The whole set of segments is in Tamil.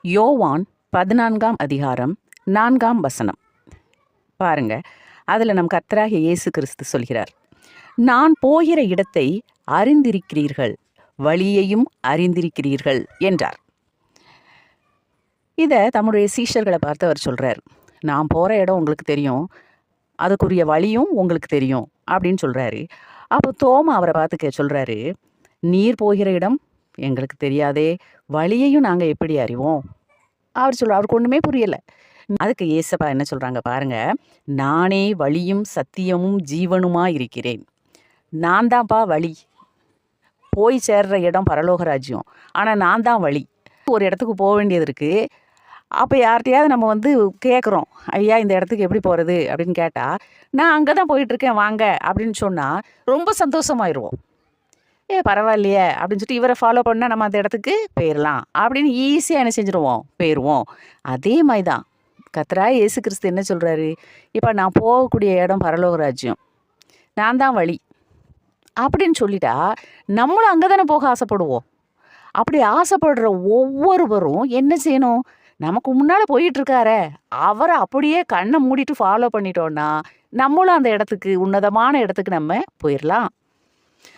யோவான் 14ஆம் அதிகாரம் 4ஆம் வசனம். பாருங்க, அதில் நம் கர்த்தராகிய இயேசு கிறிஸ்து சொல்கிறார், நான் போகிற இடத்தை அறிந்திருக்கிறீர்கள், வழியையும் அறிந்திருக்கிறீர்கள் என்றார். இதை தம்முடைய சீஷர்களை பார்த்து அவர் சொல்கிறார், நான் போகிற இடம் உங்களுக்கு தெரியும், அதுக்குரிய வழியும் உங்களுக்கு தெரியும் அப்படின்னு சொல்கிறாரு. அப்போ தோமா அவரை பார்த்து சொல்கிறாரு, நீர் போகிற இடம் எங்களுக்கு தெரியாதே, வழியையும் நாங்கள் எப்படி அறிவோம்? அவருக்கு ஒன்றுமே புரியலை. அதுக்கு ஏசப்பா என்ன சொல்கிறாங்க பாருங்க, நானே வழியும் சத்தியமும் ஜீவனுமா இருக்கிறேன். நான் தான்ப்பா வழி. போய் சேர்ற இடம் பரலோக ராஜ்யம், ஆனால் நான் தான் வழி. ஒரு இடத்துக்கு போக வேண்டியது இருக்குது. அப்போ யார்கிட்டையாவது நம்ம கேட்குறோம், ஐயா இந்த இடத்துக்கு எப்படி போகிறது அப்படின்னு கேட்டால், நான் அங்கே தான் போயிட்டுருக்கேன் வாங்க அப்படின்னு சொன்னால் ரொம்ப சந்தோஷமாயிடுவோம். பரவாயில்லையே அப்படின்னு சொல்லிட்டு இவரை ஃபாலோ பண்ணால் நம்ம அந்த இடத்துக்கு போயிடலாம் அப்படின்னு ஈஸியாக என்ன செஞ்சுருவோம், போயிடுவோம். அதே மாதிரி தான் கர்த்தராகிய இயேசு கிறிஸ்து என்ன சொல்கிறாரு, இப்போ நான் போகக்கூடிய இடம் பரலோக ராஜ்யம், நான் தான் வழி அப்படின்னு சொல்லிட்டா நம்மளும் அங்கே தானே போக ஆசைப்படுவோம். அப்படி ஆசைப்படுற ஒவ்வொருவரும் என்ன செய்யணும், நமக்கு முன்னால் போயிட்டுருக்காரே அவரை அப்படியே கண்ணை மூடிட்டு ஃபாலோ பண்ணிட்டோன்னா நம்மளும் அந்த இடத்துக்கு, உன்னதமான இடத்துக்கு நம்ம போயிடலாம்.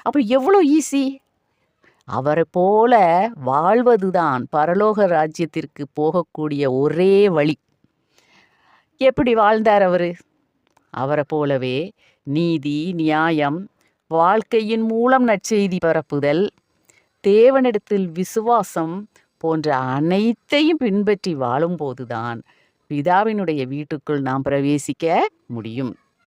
அப்போ எவ்வளோ ஈஸி. அவரை போல வாழ்வதுதான் பரலோக ராஜ்யத்திற்கு போகக்கூடிய ஒரே வழி. எப்படி வாழ்ந்தார் அவரு? அவரை போலவே நீதி, நியாயம், வாழ்க்கையின் மூலம் நற்செய்தி பரப்புதல், தேவனிடத்தில் விசுவாசம் போன்ற அனைத்தையும் பின்பற்றி வாழும்போதுதான் பிதாவினுடைய வீட்டுக்குள் நாம் பிரவேசிக்க முடியும்.